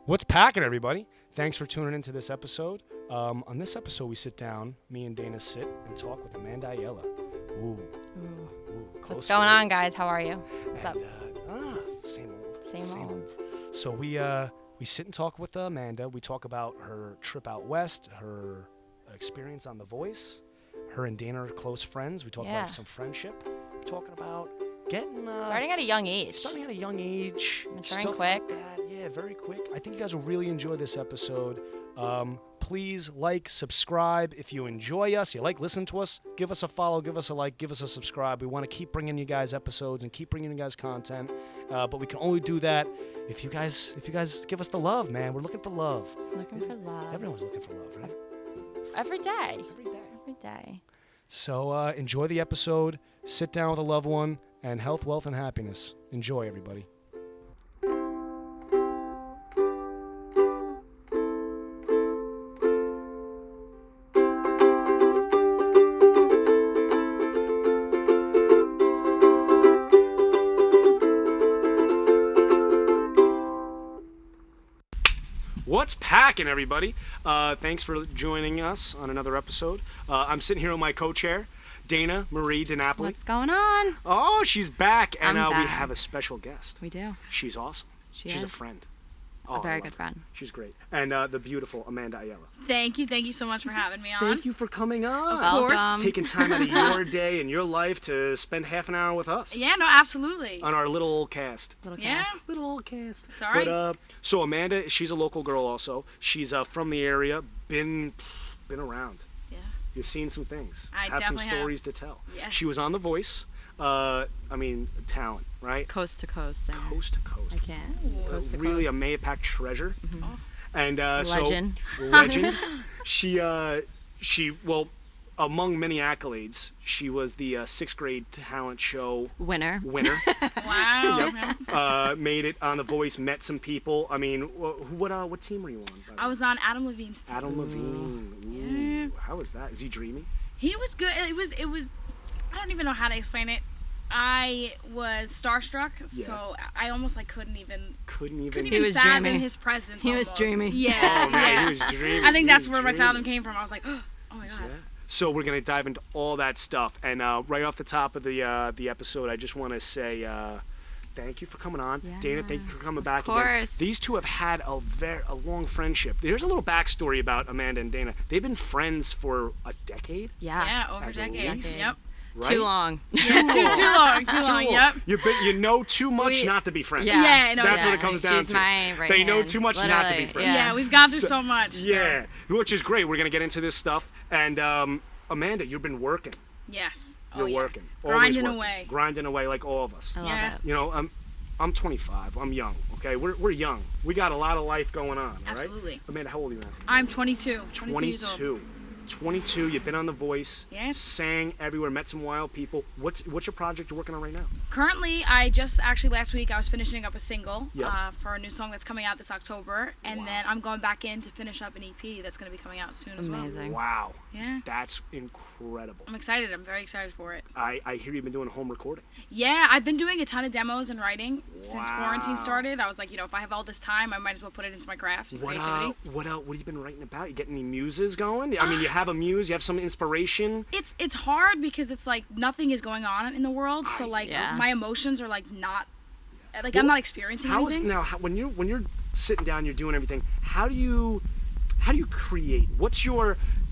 What's packing, everybody? Thanks for tuning into this episode. On this episode, we sit down, me and Dana sit and talk with Amanda Ayala. Ooh. What's going on, guys? How are you? What's up? Same old. Same old. So we sit and talk with Amanda. We talk about her trip out west, her experience on The Voice. Her and Dana are close friends. We talk about some friendship. We're talking about getting... starting at a young age. Stuff Maturing quick. like that. Yeah, very quick. I think you guys will really enjoy this episode. Please like, subscribe. If you enjoy us, you like listening to us, give us a follow, give us a like, give us a subscribe. We want to keep bringing you guys episodes and keep bringing you guys content. But we can only do that if you guys give us the love, man. We're looking for love. Looking for love. Everyone's looking for love, right? Every day. Every day. So enjoy the episode. Sit down with a loved one, and health, wealth, and happiness. Enjoy, everybody. What's packing, everybody? Thanks for joining us on another episode. I'm sitting here on my co-chair, Dana Marie DiNapoli. What's going on? Oh, she's back, and I'm back. We have a special guest. We do. She's awesome. She's a friend. Oh, A very good friend. She's great. And the beautiful Amanda Ayala. Thank you so much for having me on. Thank you for coming on. Of course. Taking time out of your day and your life to spend half an hour with us. Yeah, no, absolutely. On our little old cast. Yeah. Little old cast. It's all right. But, so Amanda, she's a local girl also. She's from the area, been around. Yeah. You've seen some things. I have some definitely stories to tell. Yes. She was on The Voice. Talent, right? Coast to coast singer. Coast to coast. I can. Coast to Really coast. a Mayapack treasure. Oh. And Legend. So legend. She among many accolades, she was the 6th grade talent show Winner. Wow. Yep. Made it on The Voice. Met some people. I mean, what team were you on? By the I way? was on Adam Levine's team. Adam Levine. Ooh. Yeah. How was that? Is he dreamy? He was good. It was. I don't even know how to explain it. I was starstruck, so I almost couldn't even He was fathom dreamy. his presence. He was almost. dreamy. Yeah. Oh man, yeah. he was dreamy. I think He that's was where my dreamy. fathom came from. I was like, oh my god. Yeah. So we're gonna dive into all that stuff, and right off the top of the episode, I just want to say thank you for coming on, Yeah. Dana. Thank you for coming back Of course. again. These two have had a long friendship. Here's a little backstory about Amanda and Dana. They've been friends for a decade. Yeah. Yeah, over At decades. least. Yep. Right? Too long. Yeah, too long. Yep. You know too much not to be friends. Yeah. Yeah, no, That's yeah. what it comes down She's to. my right They know hand, too much not to be literally, friends. Yeah, we've gone through so much. So. Yeah, which is great. We're gonna get into this stuff. And Amanda, you've been working. Yes. You're Oh, yeah. working. Always Grinding working. away. Grinding away like all of us. I love Yeah. it. You know, I'm 25. I'm young. Okay, we're young. We got a lot of life going on. All right? Absolutely. Amanda, how old are you now? I'm 22. 22 years old. 22. You've been on The Voice. Yes. Sang everywhere. Met some wild people. What's your project you're working on right now? Currently, last week I was finishing up a single Yep. for a new song that's coming out this October, and then I'm going back in to finish up an EP that's going to be coming out soon as well. Amazing. Wow. Yeah. That's incredible. I'm excited. I'm very excited for it. I hear you've been doing home recording. Yeah, I've been doing a ton of demos and writing since Wow. quarantine started. I was like, if I have all this time, I might as well put it into my craft and creativity. What have you been writing about? You getting any muses going? I mean, you have a muse. You have some inspiration. It's hard because it's like nothing is going on in the world, so like Yeah. my emotions are like not I'm not experiencing anything. When you're sitting down, you're doing everything. How do you create?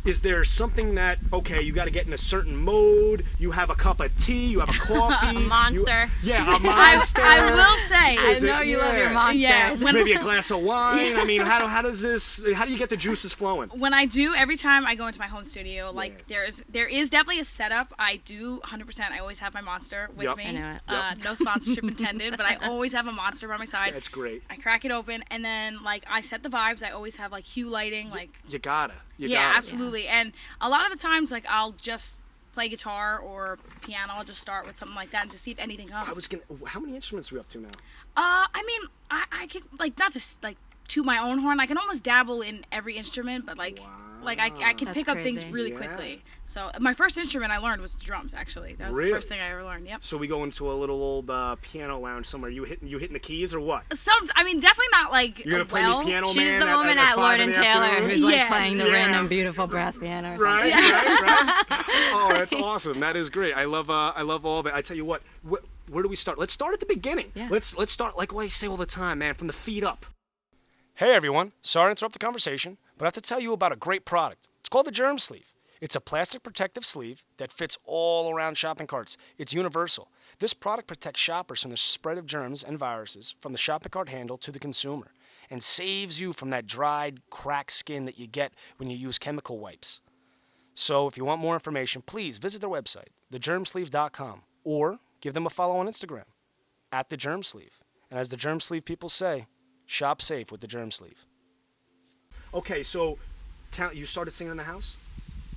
Is there something that, okay, you got to get in a certain mode, you have a cup of tea, you have a coffee. A monster. A monster. I will say I know you love your monsters. Yeah, Maybe a glass of wine. I mean, how do you get the juices flowing? when I do, every time I go into my home studio, like there is definitely a setup. I do 100%. I always have my monster with Yep. me. I know it. No sponsorship intended, but I always have a monster by my side. That's great. I crack it open, and then like I set the vibes. I always have like hue lighting, like You gotta. yeah, absolutely. And a lot of the times, like I'll just play guitar or piano. I'll just start with something like that and just see if anything comes. How many instruments are we up to now? I mean, I can like not just like to my own horn. I can almost dabble in every instrument, but like Wow. Like I can That's pick up things crazy. really quickly. So my first instrument I learned was drums. Actually, that was Really? the first thing I ever learned. Yep. So we go into a little old piano lounge somewhere. You hitting the keys or what? I mean, definitely not like You're gonna play well. me Piano She's Man the woman at at Lord 5 in and the Taylor afternoon? who's like Yeah. playing the Yeah. random beautiful brass piano or something. Right. Oh, that's awesome. That is great. I love all of it. I tell you what, where do we start? Let's start at the beginning. Yeah. Let's start like what I say all the time, man, from the feet up. Hey everyone, sorry to interrupt the conversation, but I have to tell you about a great product. It's called the Germ Sleeve. It's a plastic protective sleeve that fits all around shopping carts. It's universal. This product protects shoppers from the spread of germs and viruses from the shopping cart handle to the consumer and saves you from that dried, cracked skin that you get when you use chemical wipes. So if you want more information, please visit their website, thegermsleeve.com, or give them a follow on Instagram, @thegermsleeve. And as the Germ Sleeve people say, shop safe with the Germ Sleeve. Okay, so you started singing in the house?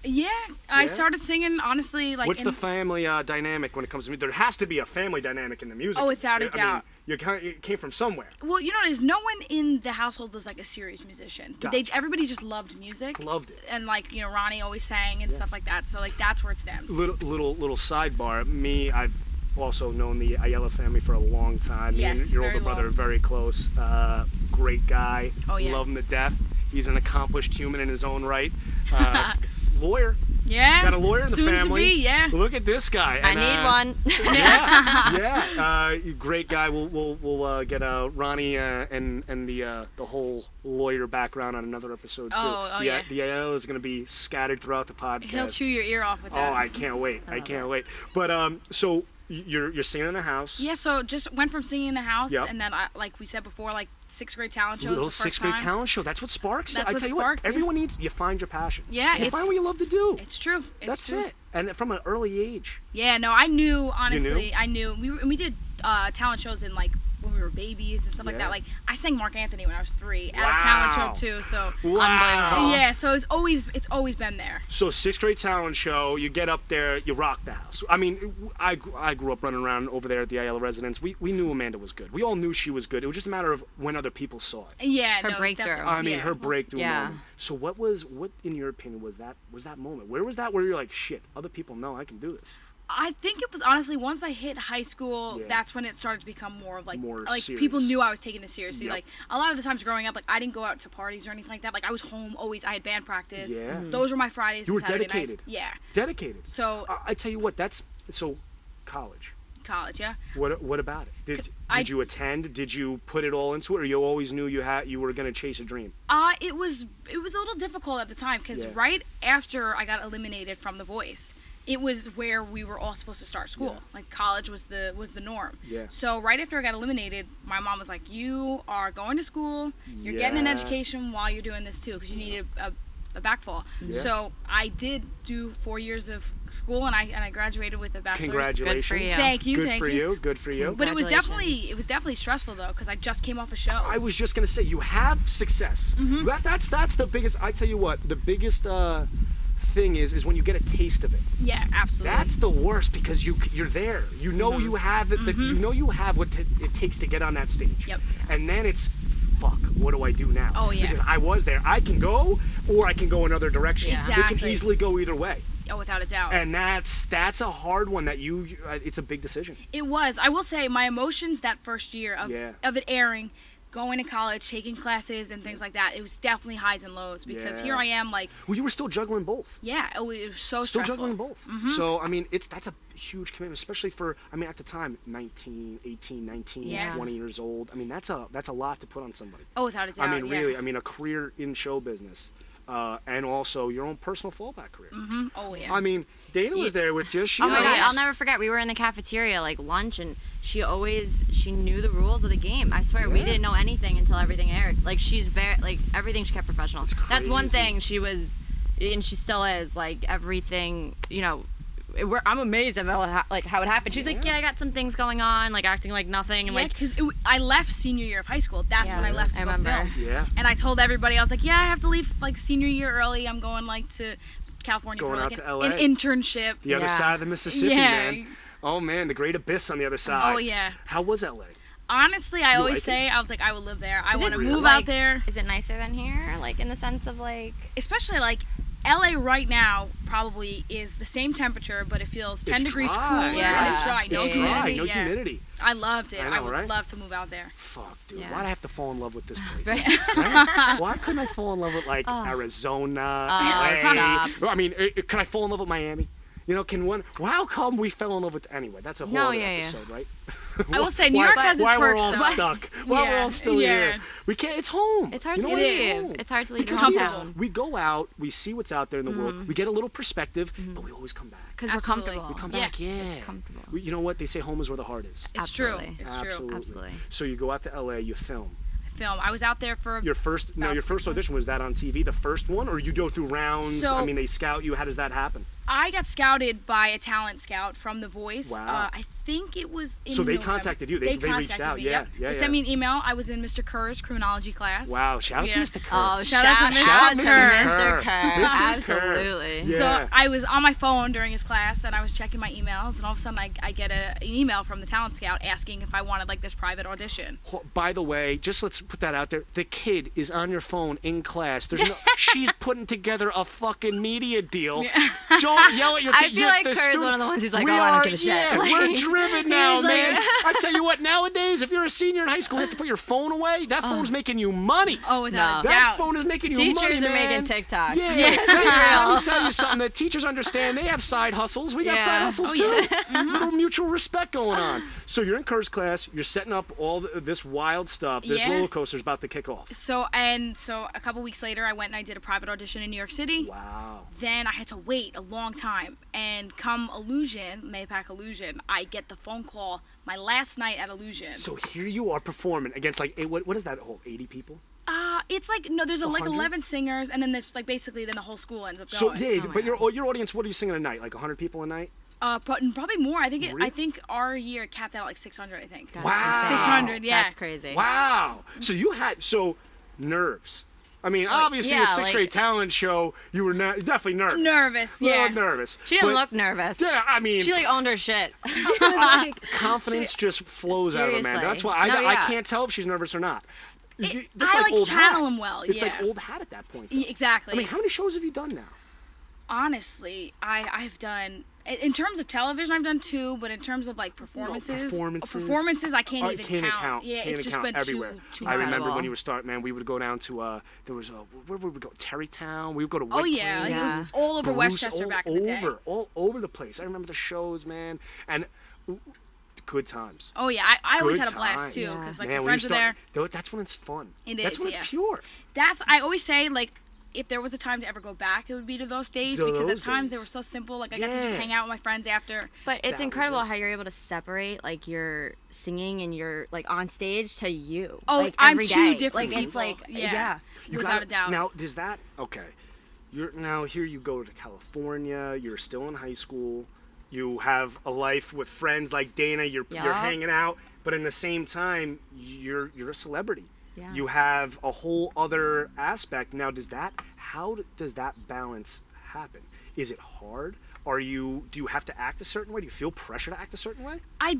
Yeah, I started singing honestly like. What's the family dynamic when it comes to music? There has to be a family dynamic in the music. Oh, without a I doubt. mean, you came from somewhere. Well, you know what it is? No one in the household was like a serious musician. Gotcha. Everybody just loved music. Loved it. And like Ronnie always sang and stuff like that. So like that's where it stemmed. Little sidebar. I've also known the Ayala family for a long time. Yes, Me and your very older brother well. are very close. Great guy. Oh, yeah. Love him to death. He's an accomplished human in his own right. Lawyer. Yeah. Got a lawyer in the Soon family. to be, yeah. Look at this guy. I And, need one. yeah. Great guy. We'll get Ronnie and the whole lawyer background on another episode too. Oh, yeah. The Ayala is going to be scattered throughout the podcast. He'll chew your ear off with that. Oh, I can't wait. I can't wait. But so you're singing in the house. Yeah, so just went from singing in the house, Yep. and then like we said before, like 6th grade talent shows. Little the first sixth grade time. talent show. That's what sparks it. That's I what tell you sparks what, it. everyone needs. You find your passion. Yeah, you it's- find what you love to do. It's true. It's That's true. it. And from an early age. Yeah, no, I knew honestly. knew? I knew we did talent shows in like when we were babies and stuff like Yeah. that. Like I sang Mark Anthony when I was 3 at Wow. a talent show too. So Wow. yeah, so it's always been there. So 6th grade talent show, you get up there, you rock the house. I mean, I grew up running around over there at the Ayala residence. We knew Amanda was good. We all knew she was good. It was just a matter of when other people saw it. Yeah, Her no, it's breakthrough. definitely- I mean, yeah. her breakthrough Yeah. moment. So what in your opinion was that moment? Where was that where you're like, shit, other people know I can do this? I think it was honestly once I hit high school, Yeah. that's when it started to become more of like More people serious. knew I was taking it seriously. Yep. Like a lot of the times growing up, like I didn't go out to parties or anything like that. Like I was home always. I had band practice. Yeah. Mhm. Those were my Fridays. You and were Saturday dedicated. Nights. Yeah. Dedicated. So I tell you what, so college. college, yeah. What about it? Did I- you attend? Did you put it all into it, or you always knew you were gonna chase a dream? It was a little difficult at the time because Yeah. right after I got eliminated from The Voice, it was where we were all supposed to start school. Yeah. Like college was the norm. Yeah. So right after I got eliminated, my mom was like, "You are going to school. You're getting an Yeah. education while you're doing this too, because you need a backfall." Yeah. So I did do 4 years of school, and I graduated with a bachelor's. Congratulations. Good for you. Thank you. Good thank for you. you. Good for you. But it was Congratulations. definitely stressful though, because I just came off a show. I was just gonna say, you have success. Mm-hmm. That's the biggest. I tell you what, the biggest thing is when you get a taste of it. Yeah, absolutely. That's the worst because you're there. You know you have it. You know you have what it takes to get on that stage. Mm-hmm. Yep. And then it's, fuck. What do I do now? Oh, yeah. Because I was there. I can go, or I can go another direction. Yeah. It can Exactly. easily go either way. Oh, without a doubt. And that's a hard one. It's a big decision. It was. I will say my emotions that first year of Yeah. of it airing, going to college, taking classes and things like that. It was definitely highs and lows because Yeah. here I am like, Well, you were still juggling both. yeah, it was so Still stressful. juggling both. So I mean, that's a huge commitment, especially for, I mean, at the time, 19, 18, 19, Yeah. 20 years old. I mean, that's a lot to put on somebody. Oh, without a doubt. I mean, yeah. really, I mean, a career in show business, and also your own personal fallback career. Oh yeah. I mean, Dana was there with you. She Oh my god, knows. I'll never forget. We were in the cafeteria, like lunch, and she knew the rules of the game. I swear, we Yeah. didn't know anything until everything aired. Like she's very, like everything she kept professional. That's one crazy. thing she was, and she still is. Like everything, I'm amazed about how it happened. She's like, yeah, I got some things going on, like acting like nothing, and yeah, like, because I left senior year of high school. That's when I Yeah, left to I go remember. film. Yeah. And I told everybody, I was like, yeah, I have to leave like senior year early. I'm going like to California Going for like out to an LA. internship. The other Yeah. side of the Mississippi, Yeah. man. Oh man, the great abyss on the other side. Oh, yeah. How was LA? Honestly, I always like say, I was like, I would live there. I Is want it to move like- out there. Is it nicer than here? Like in the sense of like. Especially like LA right now probably is the same temperature, but it feels 10 degrees dry, cooler and it's yeah. dry. No It's humidity. Dry, no yeah. humidity. I loved it. I I, know, would right? love to move out there. Fuck, dude. Yeah. Why'd I have to fall in love with this place? Right? Why couldn't I fall in love with like Arizona, LA? stop. I mean, could I fall in love with Miami? You know, can one? Well, how come we fell in love with? Anyway, that's a whole No, other yeah. episode, right? I will say New York has its why we're perks all though. stuck? Why we're Yeah, all still yeah. here? We can't. It's home. It's hard You know to what? It's leave. home. It's hard to leave your Because hometown. we go out, we see what's out there in the world, we get a little perspective, but we always come back. Because we're Absolutely. comfortable. We come Yeah. back, yeah. It's comfortable. You know what? They say home is where the heart is. It's Absolutely. true. It's true. Absolutely. Absolutely. So you go out to LA, you film. Film. I was out there for Your first About 6 audition, was that on TV, the first one, or you go through rounds? So- I mean, they scout you. How does that happen? I got scouted by a talent scout from The Voice. Wow. I think it was in So they November. contacted you. They reached contacted out. me, Yeah, yep. yeah, They yeah. sent me an email. I was in Mr. Kerr's criminology class. Wow! Shout out Yeah. to Mr. Kerr. Oh, Shout out to shout Mr. out Kerr. to Mr. Kerr. Mr. Kerr. Absolutely. Yeah. So I was on my phone during his class and I was checking my emails and all of a sudden I get an email from the talent scout asking if I wanted like this private audition. By the way, just let's put that out there. The kid is on your phone in class. There's no. She's putting together a fucking media deal. Don't yell at your kid. I feel like Kerr's one of the ones who's like, we oh, I are, don't give a shit. Yeah, Like, we're driven now, he's like- man. I tell you what, nowadays, if you're a senior in high school, you have to put your phone away. That phone's making you money. Oh, without No. a That doubt. phone is making you Teachers money, are man. making TikToks. Yeah, Yeah. let me tell you something. The teachers understand. They have side hustles. We got Yeah. side hustles Oh, too. yeah. Little mutual respect going on. So you're in Kerr's class. You're setting up all this wild stuff. This Yeah. roller coaster's about to kick off. So a couple weeks later I went and I did a private audition in New York City. Wow. Then I had to wait a long time and come Illusion, Maypac Illusion, I get the phone call my last night at Illusion. So here you are performing against like what is that whole 80 people? It's like no, there's like 100? 11 singers and then there's like basically then the whole school ends up So going. yeah, but your audience, what are you singing a night? Like 100 people a night? Probably more. I think Really? I think our year capped out at like 600. I think. Wow. 600. Yeah. That's crazy. Wow. So you had nerves. I mean, obviously yeah, a sixth grade like- talent show, you were definitely nervous. Nervous, A little yeah. nervous. She didn't But- look nervous. Yeah, I mean, She like owned her shit. She was like, confidence just flows out of Amanda. Seriously. That's why No, I yeah. can't tell if she's nervous or not. That's I like old channel hat. them well, It's like yeah. old hat at that point. though. Exactly. I mean, how many shows have you done now? Honestly, I've done in terms of television I've done 2, but in terms of like performances, I can't even count. Yeah, Can't it's just count been everywhere. too I much. remember Well. when you were starting, man. We would go down to where would we go? Terrytown. We would go to. Oh White yeah, like, it Yeah. was all over Bruce, Westchester all back in the day. all over the place. I remember the shows, man, and good times. Oh yeah, I always Good had a blast too, times. because like Man, my when you friends are there. That's when it's fun. It That's is, when yeah. it's pure. I always say like if there was a time to ever go back, it would be to those days To because at those times they days. were so simple. Like I got to just Yeah. hang out with my friends after. But That it's was incredible it. how you're able to separate like your singing and your like on stage to you. Oh, like, I'm every two day. different Like it's people. like Yeah. You Without gotta- a doubt. Now, does that okay? You're now here. You go to California. You're still in high school. You have a life with friends like Dana. You're Yeah. hanging out, but in the same time, you're a celebrity. Yeah. You have a whole other aspect. Now, how does that balance happen? Is it hard? Do you have to act a certain way? Do you feel pressure to act a certain way?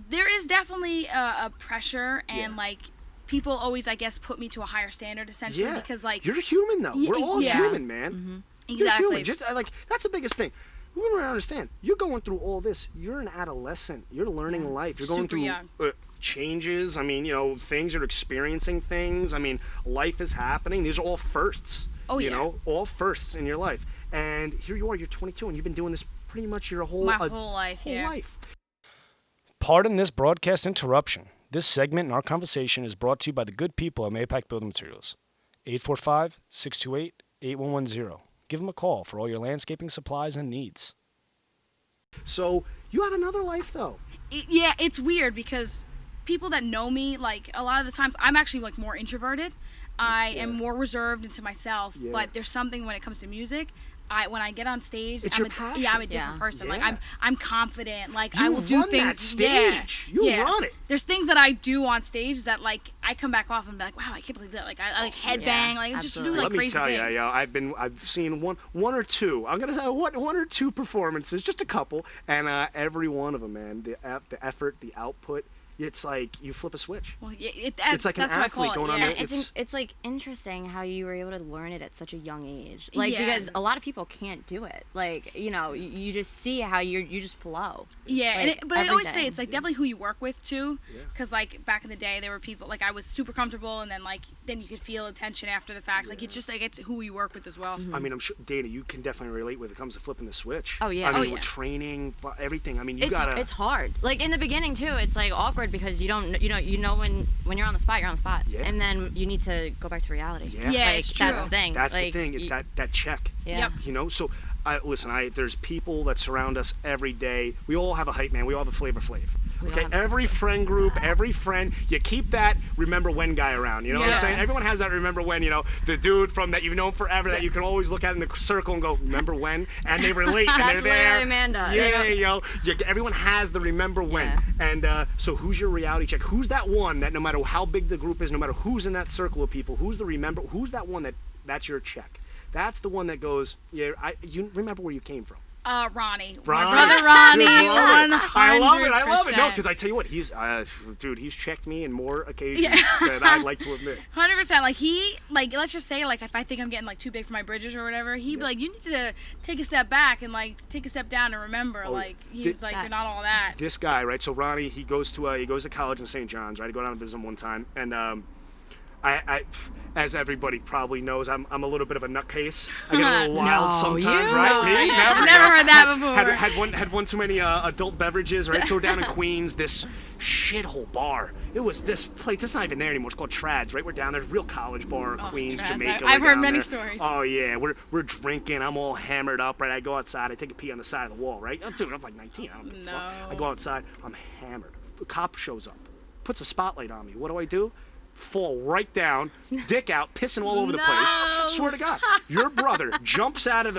There is definitely a pressure and Yeah. like people always I guess put me to a higher standard essentially Yeah. because like You're human though. We're all yeah. human, man. You're exactly. human. Just like that's the biggest thing. We don't understand. You're going through all this. You're an adolescent. You're learning life. You're going Super through young. changes. I mean, things. You're experiencing things. I mean, life is happening. These are all firsts. Oh, You yeah. know, all firsts in your life. And here you are. You're 22, and you've been doing this pretty much your whole My whole life, whole yeah. life. Pardon this broadcast interruption. This segment in our conversation is brought to you by the good people at Maypac Building Materials. 845-628-8110. Give them a call for all your landscaping supplies and needs. So you have another life, though. Yeah, it's weird because people that know me, like a lot of the times, I'm actually like more introverted. I am more reserved into myself. Yeah. But there's something when it comes to music. When I get on stage, It's I'm your a passion. different person. Like Yeah. I'm confident. Like You I will do run things. that stage. You yeah. run it. There's things that I do on stage that like I come back off and be like, wow, I can't believe that. Like I like headbang. Yeah, Like I just do absolutely. like Let me crazy tell things. you, I've seen one or two. I'm gonna say one or two performances, just a couple, and every one of them, man, the effort, the output, it's like you flip a switch. Well, It's like an that's what I athlete call it, going on yeah. there. It's like interesting how you were able to learn it at such a young age. Like Yeah. because a lot of people can't do it. Like, you know, you just see how you just flow. Yeah, Like, but I always say everything. it's like definitely who you work with too, Yeah. because like back in the day there were people like I was super comfortable, and then you could feel tension after the fact. Like it's just like it's who you work with as well. I mean, I'm sure Dana, you can definitely relate when it comes to flipping the switch. Oh, yeah. I mean, Oh, yeah. with training, everything. I mean, you It's gotta. it's hard. Like in the beginning too, it's like awkward because you don't you know when you're on the spot, you're on the spot. Yeah. And then you need to go back to reality. Yeah. Yeah, Like it's true. that's the thing. That's like, the thing. It's that check. Yeah. Yep. You know, so listen. There's people that surround us every day. We all have a hype man. We all have a Flavor Flav. We all Okay, have- every friend group, every friend, you keep that remember when guy around. You know what I'm Yeah. saying? Everyone has that remember when. You know, the dude from that you've known forever that you can always look at in the circle and go, remember when? And they relate and That's they're there. literally Amanda. Yeah, Yeah. everyone has the remember when. Yeah. And so who's your reality check? Who's that one that no matter how big the group is, no matter who's in that circle of people, who's that one that's your check? That's the one that goes, yeah, you remember where you came from. Ronnie. Ronnie. My brother Ronnie. Good brother. 100%. I love it. No, because I tell you what, he's he's checked me in more occasions than I'd like to admit. 100%. Like he, like let's just say, like if I think I'm getting like too big for my bridges or whatever, he'd be like, you need to take a step back and like take a step down and remember. Oh, like he's like, you're not all that. This guy, right? So Ronnie, he goes to college in St. John's, right? I go down and visit him one time, and I as everybody probably knows, I'm a little bit of a nutcase. I get a little wild No, sometimes, you? right? No, Me? I've never heard that before. Had one too many adult beverages, right? So we're down in Queens, this shithole bar. It was this place. It's not even there anymore. It's called Trads, right? We're down there, real college bar, in Queens, Trads. Jamaica. I've We're heard down many there. stories. Oh yeah, we're drinking. I'm all hammered up, right? I go outside. I take a pee on the side of the wall, right? Dude, I'm like 19. I don't give a fuck. I go outside. I'm hammered. The cop shows up, puts a spotlight on me. What do? Fall right down, dick out, pissing all over the place. Swear to God, your brother jumps out of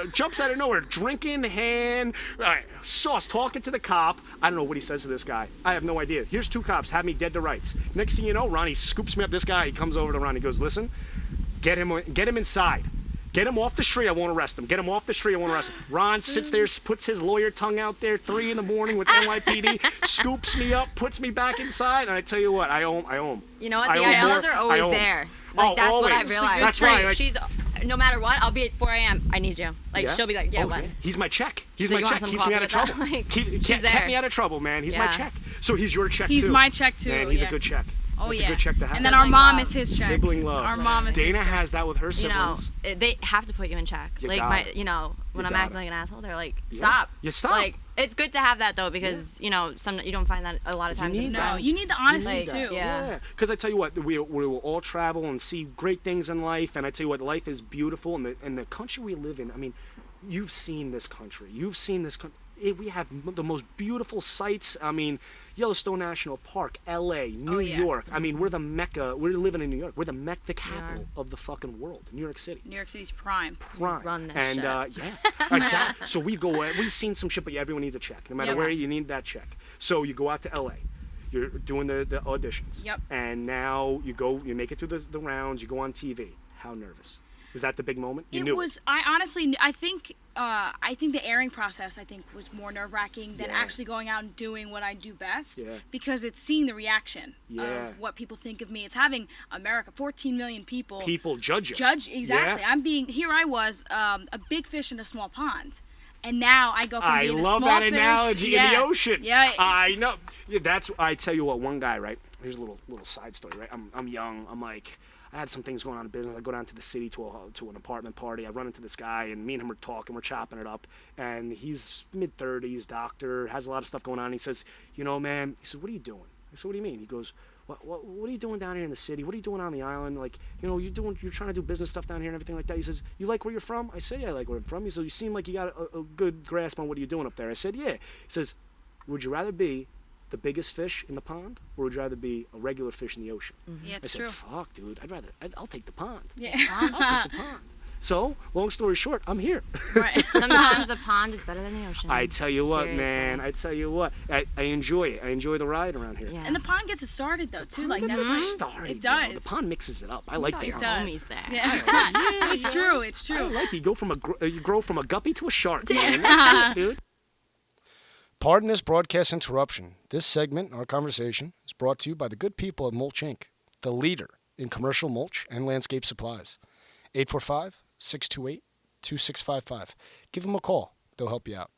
nowhere, drinking hand, sauce, talking to the cop. I don't know what he says to this guy. I have no idea. Here's two cops, have me dead to rights. Next thing you know, Ronnie scoops me up. This guy, he comes over to Ronnie, goes, listen, get him inside. Get him off the street, I won't arrest him. Get him off the street, I won't arrest him. Ron sits there, puts his lawyer tongue out there, 3 in the morning with NYPD, scoops me up, puts me back inside, and I tell you what, I owe him. You know what? I The owe Ayalas more- are I always owe 'em. there. Like Oh, that's what I always. realized. That's right, like- she's no matter what, I'll be at 4 a.m. I need you. Like Yeah? she'll be like, yeah, Okay. when? He's my check. He's So my you want check. some Keeps me out of coffee trouble. with that? Like, Kept she's there. me out of trouble, man. He's my Yeah. check. So he's your check He's too. my check too. Man, he's yeah. a good check. Oh That's yeah. a good check to have. And then our Sibling mom love. is his check. Sibling love. Our mom is Dana his check. has that with her You siblings. know, they have to put you in check. You Like got my, it. you know, when You I'm got acting it. like an asshole, they're like, Yeah. stop. You stop. Like it's good to have that though because you know you don't find that a lot of times. need in that. No, friends. you need the honesty Like, too. yeah. Because I tell you what, we will all travel and see great things in life, and I tell you what, life is beautiful, and the country we live in. I mean, you've seen this country. You've seen this country. We have the most beautiful sights. I mean, Yellowstone National Park, L.A., New yeah. York. I mean, we're the mecca. We're living in New York. We're the mecca, the are. capital of the fucking world, New York City. New York City's prime. Prime. run this and shit. yeah, exactly. So we've seen some shit, but everyone needs a check. No matter Yep. where you need that check. So you go out to L.A. You're doing the auditions. Yep. And now you make it through the rounds. You go on TV. How nervous? Was that the big moment? You knew It was. I honestly, I think the airing process, was more nerve-wracking than Yeah. actually going out and doing what I do best. Yeah. Because it's seeing the reaction Yeah. of what people think of me. It's having America, 14 million people. People judge you. Exactly. Yeah. Here I was, a big fish in a small pond. And now I go from I being a love small that fish. analogy in the ocean. Yeah. I know. Yeah, I tell you what. One guy, right? Here's a little side story, right? I'm young. I'm like, I had some things going on in business. I go down to the city to an apartment party. I run into this guy, and me and him are talking. We're chopping it up, and he's mid-30s, doctor, has a lot of stuff going on. He says, you know, man. He said, what are you doing? I said, what do you mean? He goes, what are you doing down here in the city? What are you doing on the island? Like, you know, you're trying to do business stuff down here and everything like that. He says, you like where you're from? I said, yeah, I like where I'm from. He said, you seem like you got a good grasp on what you're doing up there. I said, yeah. He says, would you rather be the biggest fish in the pond, or would you rather be a regular fish in the ocean? Yeah, I it's said, true. fuck, dude, I'll take the pond. Yeah. I'll take the pond. So, long story short, I'm here. Right. Sometimes the pond is better than the ocean. I tell you what, Seriously. man. I tell you what. I enjoy it. I enjoy the ride around here. Yeah. And the pond gets it started though too. Like That's that's it what- started. It you know. does. The pond mixes it up. I like the your pond. does. homies there. Yeah. It's true. It's I true. like it. You go from you grow from a guppy to a shark, man. That's it, dude. Pardon this broadcast interruption. This segment, our conversation, is brought to you by the good people at Mulch Inc., the leader in commercial mulch and landscape supplies. 845-628-2655. Give them a call. They'll help you out.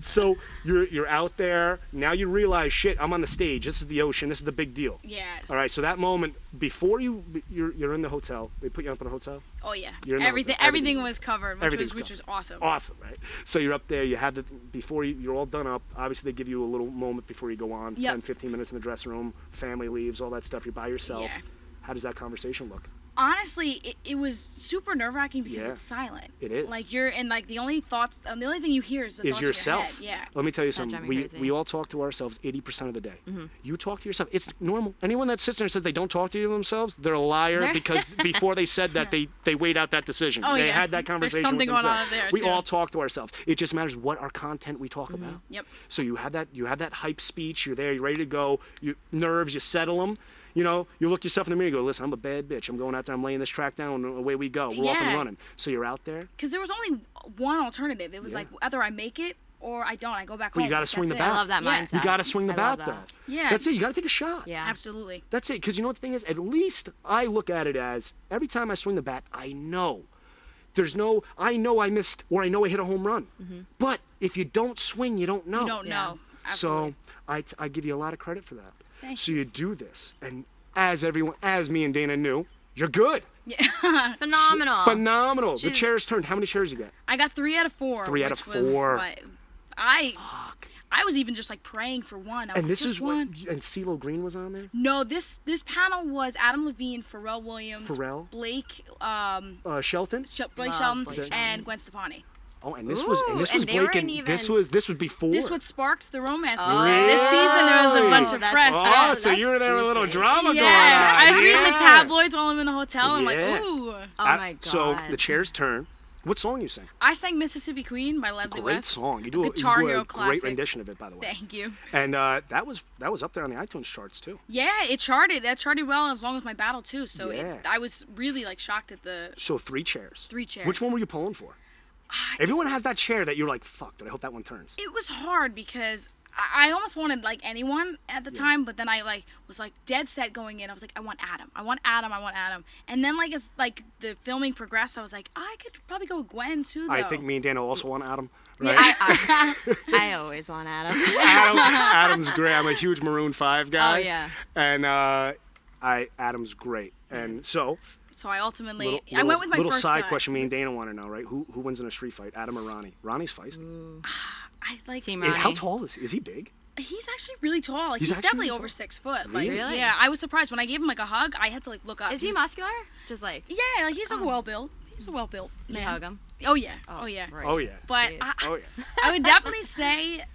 So you're out there. Now you realize, shit, I'm on the stage. This is the ocean. This is the big deal. Yes. All right, so that moment, before you're in the hotel, they put you up in a hotel? Oh, yeah. You're in the hotel. Everything was covered, which was covered. awesome. Awesome, right? So you're up there. You have before you're all done up. Obviously, they give you a little moment before you go on. Yep. 10, 15 minutes in the dressing room. Family leaves, all that stuff. You're by yourself. Yeah. How does that conversation look? Honestly, it was super nerve-wracking because Yeah. it's silent. It is. Like you're and like the only thing you hear is the thoughts yourself. in your head. Yeah. Let me tell you drives something. me crazy. We all talk to ourselves 80% of the day. Mm-hmm. You talk to yourself. It's normal. Anyone that sits there and says they don't talk to themselves, they're a liar because before they said that, they weighed out that decision. Oh, They yeah. had that There's conversation something with going themselves. on there, We too. all talk to ourselves. It just matters what our content we talk about. Yep. So you have that hype speech. You're there. You're ready to go. Nerves. You settle them. You know, you look yourself in the mirror and go, listen, I'm a bad bitch. I'm going out there. I'm laying this track down. And away we go. We're off and Yeah. running. So you're out there. Because there was only one alternative. It was Yeah. like either I make it or I don't. I go back Well, home. you gotta swing That's the it. bat. I love that Yeah. mindset. You got to swing the I love bat, though. that. Yeah. That's it. You got to take a shot. Yeah. Absolutely. That's it. Because you know what the thing is? At least I look at it as every time I swing the bat, I know. I know I missed or I know I hit a home run. But if you don't swing, you don't know. You don't Yeah. know. Absolutely. So I give you a lot of credit for that. Thank so you do this. And as me and Dana knew, you're good. Yeah. Phenomenal. Phenomenal. The She's- chairs turned. How many chairs you get? I got 3 out of 4. 3 out of which was 4. like- I Fuck. was even just like praying for one. I was And like, this just is one. and CeeLo Green was on there? No, this panel was Adam Levine, Pharrell Williams, Pharrell? Blake, Shelton? Blake Love Shelton, Blake Shelton. and Gwen Stefani. Oh, and this Ooh, was and they Blake weren't and this even- was before. This what sparked the romance. Oh. This season there was a bunch of That's press. awesome. Yeah. Oh, so you were there with a little juicy. drama Yeah, going on. I was reading the Yeah. tabloids while I'm in the hotel. I'm Yeah. like, ooh. Oh my god. So the chairs turn. What song you sing? I sang Mississippi Queen by Leslie Great West. song. You a do a, Guitar you do Hero a great classic. rendition of it, by the way. Thank you. And that was up there on the iTunes charts too. Yeah, it charted. That charted well as long as my battle too. So Yeah. I was really like shocked at the So 3 chairs. 3 chairs. Which one were you pulling for? Everyone has that chair that you're like, fuck, did I hope that one turns? It was hard because I almost wanted like anyone at the time, but then I like was like dead set going in. I was like, I want Adam. I want Adam. I want Adam. And then like as like the filming progressed, I was like, I could probably go with Gwen too. Though. I think me and Dana also want Adam. Right? I always want Adam. Adam's great. I'm a huge Maroon 5 guy. Oh, yeah. And Adam's great. And so So I ultimately I went with my little first side gut. question. Me and Dana want to know, right? Who wins in a street fight, Adam or Ronnie? Ronnie's feisty. I like Team Hey, Ronnie. how tall is he? Is he big? He's actually really tall. Like, He's he's actually definitely really over tall. 6 foot. Like, Really? yeah, I was surprised when I gave him like a hug. I had to like look up. Is he was- muscular? Just like Yeah, like he's a well built. He's a well built you man. hug him. Oh yeah. Oh yeah. Right. Oh yeah. But Jeez. Oh yeah. I would definitely say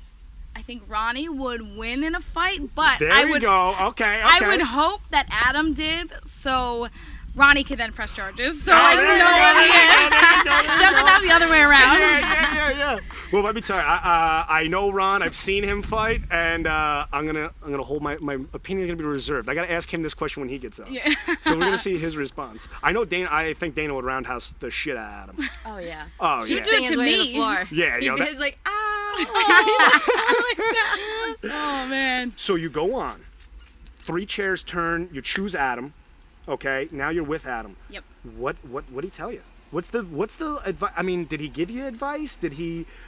I think Ronnie would win in a fight, but There I you would go. Okay. I would hope that Adam did, so Ronnie could then press charges. So I there don't you know. go, there you go. Jumping out the other way around. Yeah. Well, let me tell you, I know Ron. I've seen him fight, and I'm gonna hold my opinion is gonna be reserved. I gotta ask him this question when he gets up. Yeah. So we're gonna see his response. I know Dana. I think Dana would roundhouse the shit out of Adam. Oh yeah. Oh You yeah. do it His to way to me. the floor. Yeah, yo, that- He's like, Oh man. So you go on. 3 chairs turn. You choose Adam. Okay. Now you're with Adam. Yep. What did he tell you? What's the advice? I mean, did he give you advice?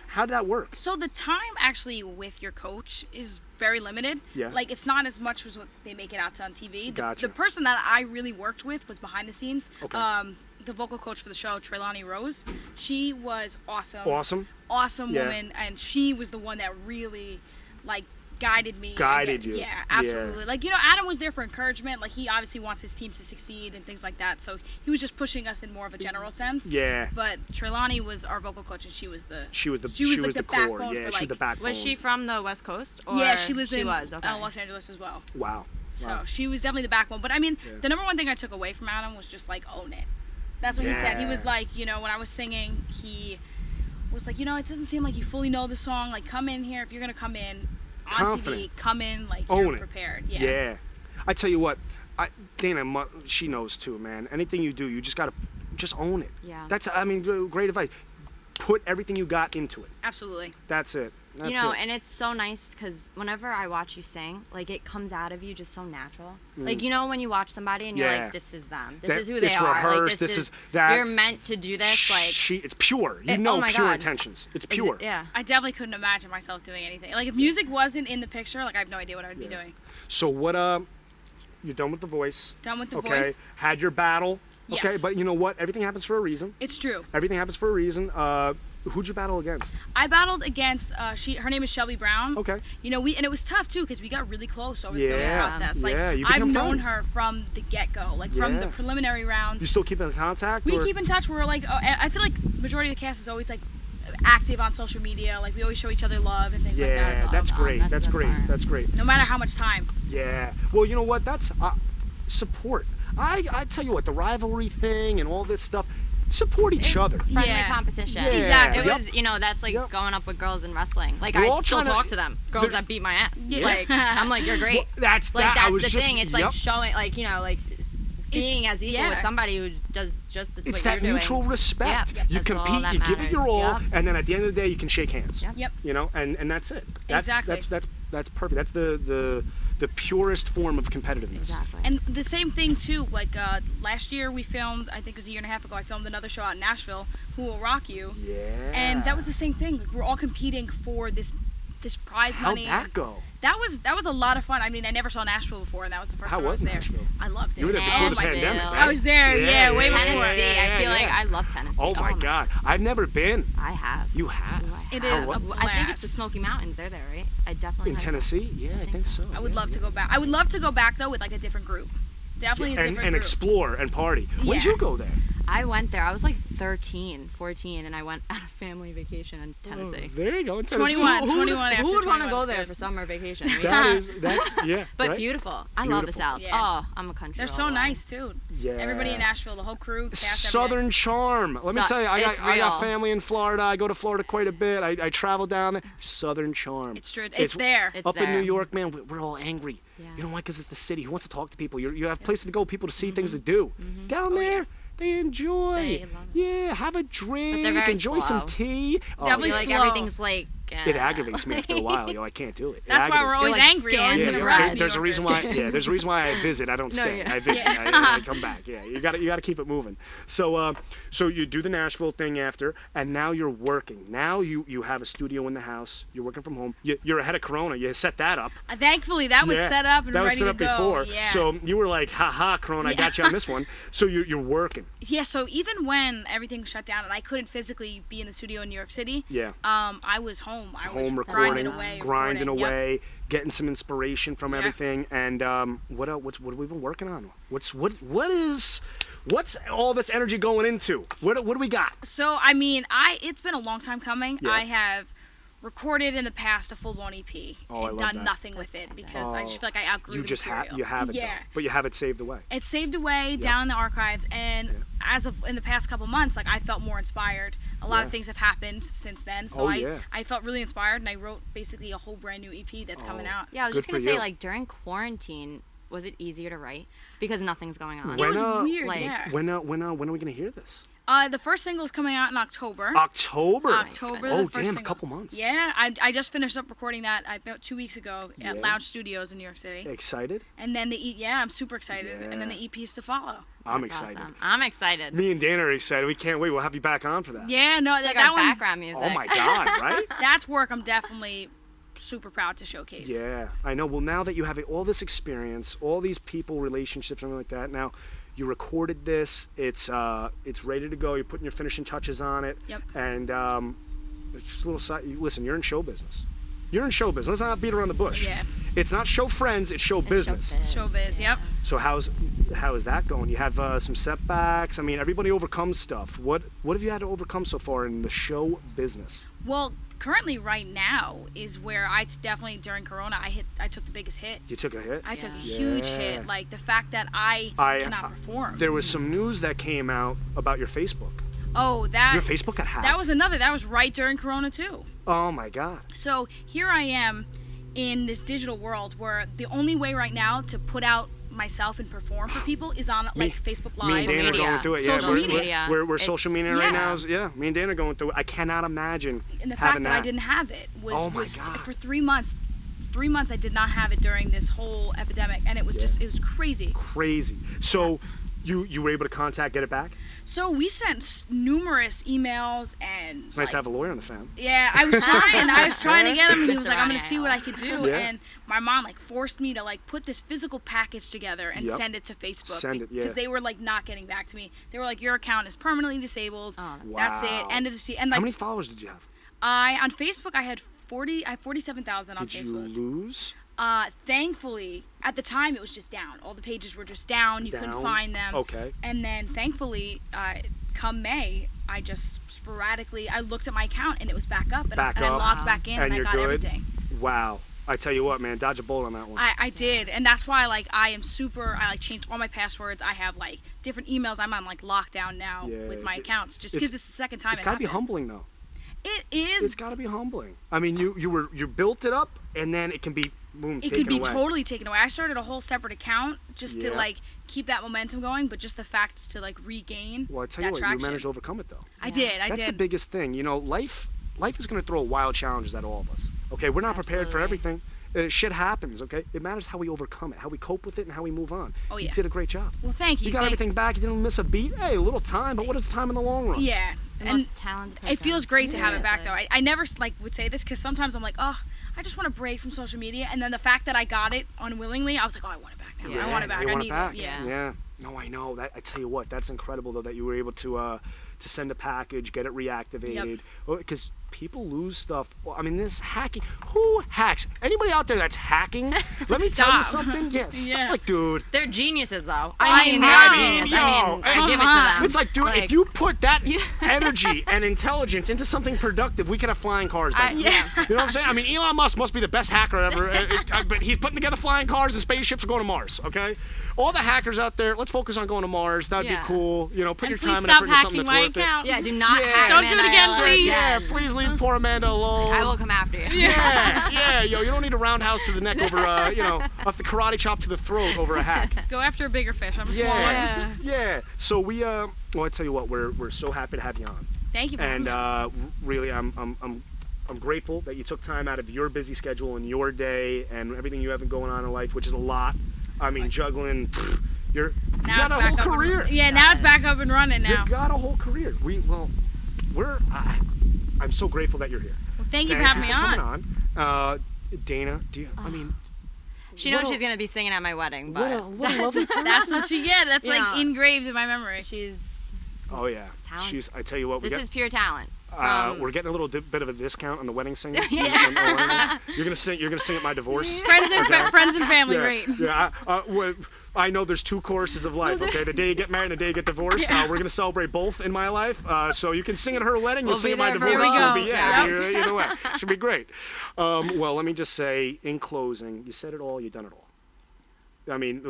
How did that work? So the time actually with your coach is very limited. Yeah. Like it's not as much as what they make it out to on TV. Gotcha. The person that I really worked with was behind the scenes. Okay. The vocal coach for the show, Trelawney Rose. She was awesome. Awesome. Yeah. Woman, and she was the one that really like guided me. Guided you. Yeah, absolutely. Like, you know, Adam was there for encouragement. Like, he obviously wants his team to succeed and things like that. So he was just pushing us in more of a general sense. Yeah. But Trelawney was our vocal coach, and she was the like the core. backbone Yeah, for, she was like- the backbone. was she from the West Coast? Or yeah, she lives she in was, okay. Los Angeles as well. Wow. So she was definitely the backbone. But I mean, the number one thing I took away from Adam was just like own it. That's what he said. He was Yeah. like, you know, when I was singing, he was like, you know, it doesn't seem like you fully know the song. Like, come in here if you're gonna come in on Confident. TV. Come in like Own you're it. prepared. Yeah. I tell you what, Dana, she knows too, man. Anything you do, you just gotta own it. Yeah. That's, I mean, great advice. Put everything you got into it. Absolutely. That's it. You know, and it's so nice because whenever I watch you sing, like it comes out of you just so natural. Like, you know, when you watch somebody and you're like, this is them. This is who they it's are. Rehearsed, Like, this is that. You're meant to do this. Like, it's pure. You oh know, my pure God. intentions. It's pure. Yeah. I definitely couldn't imagine myself doing anything. Like if music wasn't in the picture, like I have no idea what I would be doing. So what? You're done with The Voice. Done with The Okay. Voice. Had your battle. Okay, Yes. but you know what? Everything happens for a reason. It's true. Everything happens for a reason. Who'd you battle against? I battled against her name is Shelby Brown. Okay. You know, and it was tough too because we got really close over the filming Yeah. process. Like Yeah, you I've become known friends. her from the get-go, like from the Yeah. preliminary rounds. You still keep in contact? We or? keep in touch. We're like, I feel like majority of the cast is always like active on social media. Like we always show each other love and things like Yeah, that. So that's awesome. great. That's That's the great. best part. That's great. no matter how much time. Yeah. Well, you know what? That's support. I tell you what, the rivalry thing and all this stuff, support each other. Friendly Yeah. competition. Yeah. Exactly. It Yep. was, you know, that's like Yep. going up with girls in wrestling. Like, We're I all still trying to- talk to them. Girls they're- that beat my ass. Yeah. Like, I'm like, you're great. Well, that's Like, that. I that's was the just, thing. It's yep. like showing, like, you know, like being as equal yeah. with somebody who does just It's what that you're doing. mutual respect. Yep. You That's all compete, that you give it your matters. all, Yep. and then at the end of the day, you can shake hands. Yep. Yep. You know, and that's it. That's Exactly. that's perfect. That's the purest form of competitiveness. Exactly. And the same thing too. Like last year we filmed. I think it was a year and a half ago. I filmed another show out in Nashville, Who Will Rock You. Yeah. And that was the same thing. Like, we're all competing for this prize How'd money. that go? That was a lot of fun. I mean, I never saw Nashville before, and that was the first How time I was was there. Nashville? I loved it. You were there before the Nashville. pandemic, right? I was there, yeah, way before. Tennessee. Yeah, I feel like yeah. I love Tennessee. Oh my God, I've never been. I have. You have? It How- is a I think it's the blast. Smoky Mountains. They're there, right? I definitely In have- Tennessee? Yeah, I think so. I would love to go back. I would love to go back though with like a different group. Definitely a different and group. explore and party. When'd Yeah. you go there? I went there. I was like 13, 14, and I went on a family vacation in Tennessee. There you go. In Tennessee. 21, 21 after Who would want to 21 go is there good. for summer vacation? That's yeah. But right? beautiful. I love the Beautiful. South. Yeah. Oh, I'm a country. They're all so the way. nice too. Yeah. Everybody in Nashville, the whole crew, cast, everything. Southern charm. Let me So- tell you, I it's got real. family in Florida. I go to Florida quite a bit. I travel down there. Southern charm. It's true. It's there. It's Up in there. New York, man, we're all angry. Yeah. You know why? Because it's the city. Who wants to talk to people? You have places to go, people to see, things to do. Down there, they enjoy. They love it. Yeah, have a drink, very enjoy some slow. tea. Oh, Definitely Like slow. everything's like. it aggravates me after a while. Yo, I can't do it. It That's why aggravates we're me. always You're like angry. Always standing in a around. rush. New There's a reason why. Yeah, there's a reason why I visit. I don't stay. yeah. I visit. I come back. Yeah, you got to keep it moving. So so you do the Nashville thing after, and now you're working. Now you have a studio in the house. You're working from home. You're ahead of Corona. You set that up. Thankfully, that was Yeah, set up and that was ready set to up go. before. Yeah. So you were like, ha ha, Corona, I got you on this one. So you're working. Yeah, so even when everything shut down and I couldn't physically be in the studio in New York City, Yeah. I was home. I Home was recording, grinding away. away, Yep. getting some inspiration from Yeah. everything. And what else? What have we been working on? What's all this energy going into? What do we got? So I mean, it's been a long time coming. Yeah. I have recorded in the past a full-blown EP Oh, I and love done that. nothing with it because I just feel like I outgrew You the just have material. you have it, Yeah. though, but you have it saved away. It's saved away down in the archives, and as of in the past couple months, like I felt more inspired. A lot of Yeah. things have happened since then, so Oh, yeah. I felt really inspired, and I wrote basically a whole brand new EP that's coming out. Yeah, I was Good just gonna for say, you. like during quarantine, was it easier to write because nothing's going on? It was When, weird, like, yeah. When are we gonna hear this? The first single is coming out in October. October. October. Oh the first damn, a single. couple months. Yeah, I just finished up recording that about 2 weeks ago at Yeah. Lounge Studios in New York City. Excited? And then I'm super excited. And then the EP's to follow. I'm That's excited. awesome. I'm excited. Me and Dan are excited. We can't wait. We'll have you back on for that. Yeah, no, It's like that our one, background music. Oh my God, right? that's work I'm definitely super proud to showcase. Yeah, I know. Well, now that you have all this experience, all these people, relationships, everything like that, now you recorded this. It's ready to go. You're putting your finishing touches on it. Yep. And just a little side. Listen, you're in show business. You're in show business. Let's not beat around the bush. Yeah. It's not show friends. It's show business. Showbiz, yep. So how is that going? You have some setbacks. I mean, everybody overcomes stuff. What have you had to overcome so far in the show business? Well, currently right now is where definitely during Corona I took the biggest hit. You took a hit. I took a Yeah. huge Yeah. hit. Like the fact that I cannot perform. There was some news that came out about your Facebook. Oh, that Your Facebook got hacked. that was right during Corona too. Oh my God. So here I am in this digital world where the only way right now to put out myself and perform for people is on like Facebook Live. Me and Dana are media. going through it. Social yeah, media. We're social media right yeah. now. Yeah, me and Dana are going through it. I cannot imagine And the having fact that I didn't have it was, Oh my was God. for 3 months. 3 months I did not have it during this whole epidemic, and it was just it was crazy. crazy. So you were able to get it back? So we sent numerous emails and It's nice to have a lawyer on the fam. yeah, I was trying to get him, and he was Mr. like, I'm gonna Ronnie see what Ayala. I could do. Yeah. And my mom like forced me to like put this physical package together and Yep. send it to Facebook. Send it, yeah. Because they were like not getting back to me. They were like, your account is permanently disabled. Oh, That's it. Wow. Ended to see. And How like many followers did you have? on Facebook I had 47,000 on Did Facebook. you lose? Thankfully, at the time it was just down. All the pages were just down. You couldn't Down? find them. Okay. And then thankfully, come May, I just sporadically I looked at my account and it was back up, and, Back I up. logged back in and, I you're got good? everything. Wow. I tell you what, man, dodge a bullet on that one. I did, and that's why like I like changed all my passwords. I have like different emails. I'm on like lockdown now Yeah, with my it- accounts, just because it's the second time It's it got to be happened. humbling though. It is. It's got to be humbling. I mean, you built it up, and then it can be boom It taken could be away. totally taken away. I started a whole separate account just to Yeah. like keep that momentum going, but just the fact to like regain Well, I tell that you what, traction. you managed to overcome it though. I did. That's the biggest thing. You know, life is going to throw wild challenges at all of us. Okay, we're not prepared for Absolutely. everything. Shit happens. Okay, it matters how we overcome it, how we cope with it, and how we move on. Oh, You yeah. did a great job. Well, thank you. You got Thank- everything back. You didn't miss a beat. Hey, a little time, but what is time in the long run? Yeah. The And most talented person. it feels great to have it back though. Seriously. I never like would say this because sometimes I'm like, oh, I just want to break from social media, and then the fact that I got it unwillingly, I was like, oh, I want it back now. I want it back. You I want need it back. it. Yeah. Yeah. No, I know. That I tell you what, that's incredible though that you were able to send a package, get it reactivated. Because people lose stuff. Well, I mean, this hacking. Who hacks? Anybody out there that's hacking? Let me tell you stop. something. Yeah, stop. Yeah. Like, dude. They're geniuses, though. I mean, they are know. genius. Yo, I mean, hey, I give it to come on. them. It's like, dude, if Like- you put that energy and intelligence into something productive, we could have flying cars. By now. Yeah. You know what I'm saying? I mean, Elon Musk must be the best hacker ever, but he's putting together flying cars and spaceships are going to Mars. Okay, all the hackers out there, let's focus on going to Mars. That'd Yeah. be cool. You know, put And your please time and stop effort into something hacking that's my worth account. Yeah, do not Yeah. hack Don't do it Amanda again, Ayala please. Yeah, please leave poor Amanda alone. I will come after you. Yeah, yo, you don't need a roundhouse to the neck over, off the karate chop to the throat over a hack. Go after a bigger fish. I'm a small one. Yeah, yeah. So well, I tell you what, we're so happy to have you on, Thank you for and having me. really, I'm grateful that you took time out of your busy schedule and your day and everything you have going on in life, which is a lot. I mean, juggling. You Now got it's a back whole up and career. running. Yeah, now it's back up and running now. You got a whole career. I'm so grateful that you're here. Well, thank you for Thank having you me for on. coming on. Dana, I mean, She knows What a- she's gonna be singing at my wedding, what a, but what a lovely person. That's what you get. That's like Yeah. engraved in my memory. she's. Oh yeah, Talent. I tell you what, This is pure talent. we're getting a little bit of a discount on the wedding singing. Yeah. You're gonna sing at my divorce. Friends and friends and family, Yeah, great. yeah. I know there's two courses of life. Okay, the day you get married and the day you get divorced. We're gonna celebrate both in my life. So you can sing at her wedding. You'll We'll sing be at my there for divorce. you. It'll There be- we go. yeah, Yep. either way, should be great. Well, let me just say in closing, you said it all. You've done it all. I mean,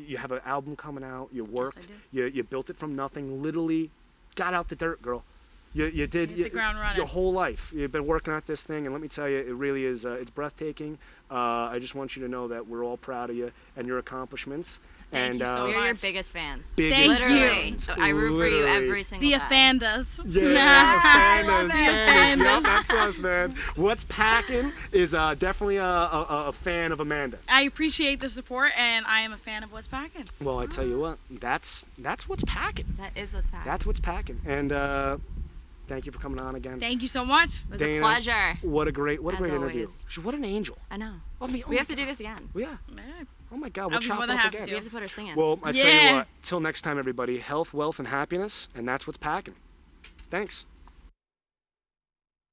you have an album coming out. You worked. You built it from nothing. Literally, got out the dirt, girl. You did Hit the ground running. your whole life. You've been working at this thing, and let me tell you, it really is. It's breathtaking. I just want you to know that we're all proud of you and your accomplishments. Thank and you so We're your much. biggest fans. biggest Thank you. Literally. fans. So I root for you Literally. every single The day. Afandas. Yeah, fandas, The fandas. Yep, Afandas. that's us, man. What's Pac'n is definitely a fan of Amanda. I appreciate the support, and I am a fan of What's Pac'n. Well, I tell you what, that's what's Pac'n. That is what's happening. That's what's Pac'n. And thank you for coming on again. Thank you so much. It was Dana, a pleasure. What a great As interview. always. What an angel. I know. I mean, We have to do this again. Yeah. Oh my God, we'll I'll be chop more it than up happy again. We have to put her singing. Well, I tell you Yeah. what. Till next time, everybody. Health, wealth, and happiness, and that's what's Pac'n. Thanks.